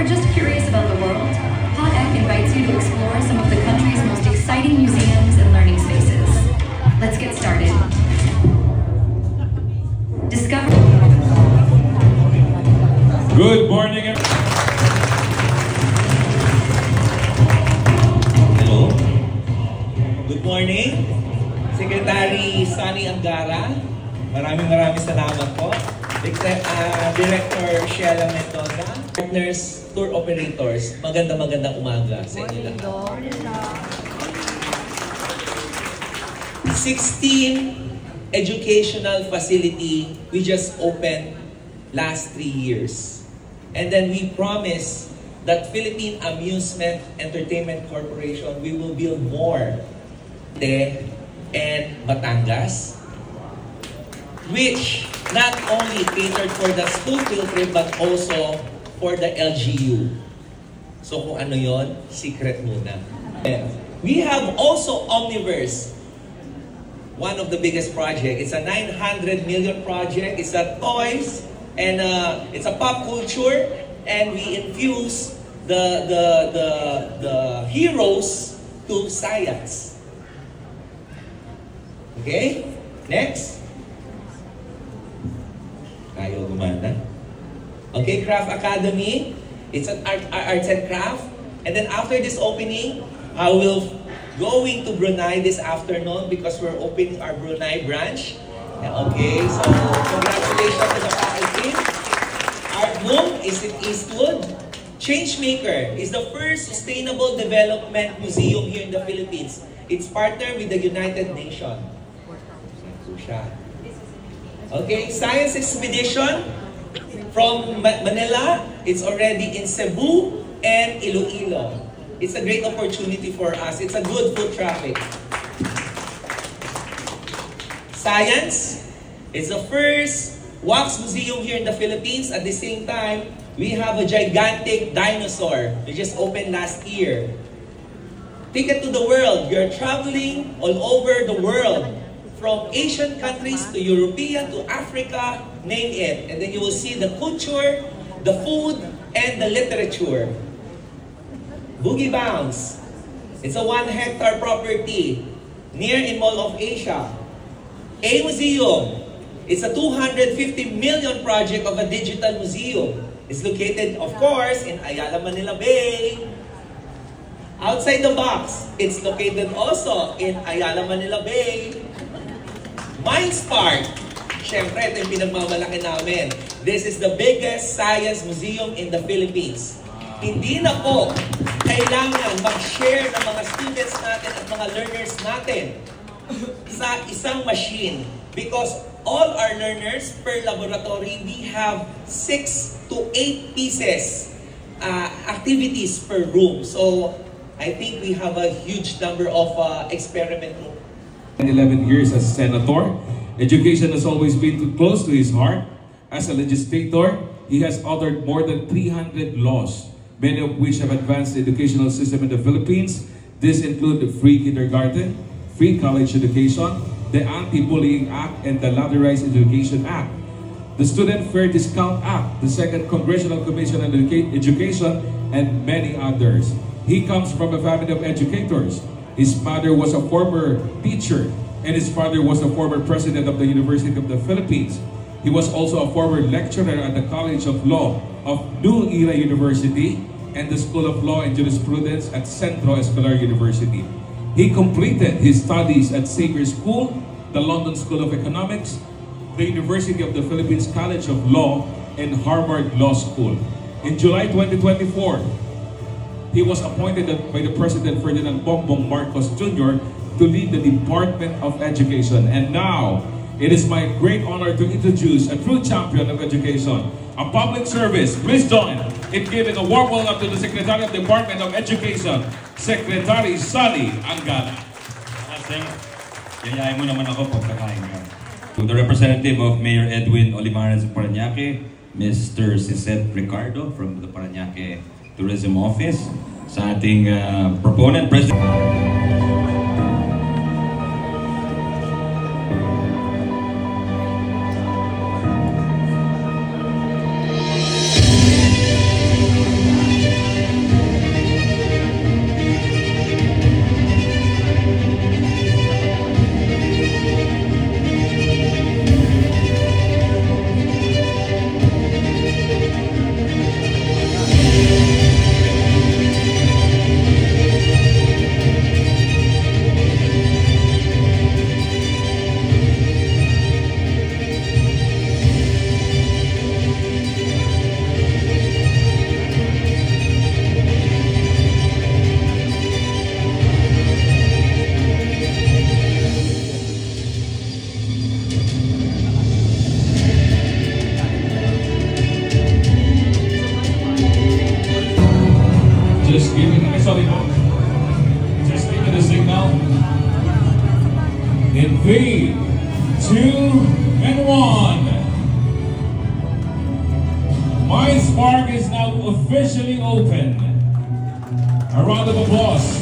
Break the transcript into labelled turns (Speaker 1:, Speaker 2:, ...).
Speaker 1: or just curious about the world, PodEc invites you to explore some of the country's most exciting museums and learning spaces. Let's get started. Discover.
Speaker 2: Good morning, everyone.
Speaker 3: Hello. Good morning, Secretary Sunny Angara. Maraming salamat po. Director Sheila Mendoza. Partners, tour operators. Magandang umaga sa inyo lahat. 16 educational facility we just opened last 3 years. And then we promise that Philippine Amusement Entertainment Corporation, we will build more and Batangas, which not only catered for the school field trip but also for the LGU. So kung ano yon, secret muna. We have also Omniverse, one of the biggest projects. It's a 900 million project. It's a toys and it's a pop culture, and we infuse the heroes to science. Okay? Next. Ayaw gumana. Okay, Craft Academy. It's an arts and craft. And then after this opening, I will going to Brunei this afternoon because we're opening our Brunei branch. Okay, so congratulations to the faculty. Art Boom is in Eastwood. Changemaker is the first sustainable development museum here in the Philippines. It's partnered with the United Nations. Okay, Science Expedition from Manila. It's already in Cebu and Iloilo. It's a great opportunity for us. It's a good foot traffic. Science is the first wax museum here in the Philippines. At the same time, we have a gigantic dinosaur that just opened last year. Ticket to the world. You're traveling all over the world. From Asian countries to European to Africa, name it. And then you will see the culture, the food, and the literature. Boogie Bounce. It's a 1 hectare property near in Mall of Asia. A Museum. It's a 250 million project of a digital museum. It's located, of course, in Ayala, Manila Bay. Outside the box, it's located also in Ayala, Manila Bay. Minds Park. Siyempre, ito yung pinagmamalaki namin. This is the biggest science museum in the Philippines. Hindi na po kailangan mag-share ng mga students natin at mga learners natin sa isang machine. Because all our learners per laboratory, we have 6 to 8 pieces activities per room. So, I think we have a huge number of experiment rooms.
Speaker 2: 11 years as senator, education has always been too close to his heart. As a legislator, he has authored more than 300 laws, many of which have advanced the educational system in the Philippines. These include the free kindergarten, free college education, the Anti-Bullying Act, and the Ladderized Education Act, the Student Fair Discount Act, the Second Congressional Commission on Education, and many others. He comes from a family of educators. His mother was a former teacher, and his father was a former president of the University of the Philippines. He was also a former lecturer at the College of Law of New Era University and the School of Law and Jurisprudence at Centro Escolar University. He completed his studies at Xavier School, the London School of Economics, the University of the Philippines College of Law, and Harvard Law School. In July 2024, he was appointed by the President Ferdinand Bongbong Marcos Jr. to lead the Department of Education. And now, it is my great honor to introduce a true champion of education, a public service. Please join in giving a warm welcome to the Secretary of the Department of Education, Secretary Sunny Angara.
Speaker 4: Yayain mo naman ako pagkakain ka. To the representative of Mayor Edwin Olivares of Parañaque, Mr. Cesette Ricardo from the Parañaque Tourism Office, sa ating proponent, President.
Speaker 2: sabi mo? Just give me the signal. In 3, 2, and 1. Mines Park is now officially open. A round of applause.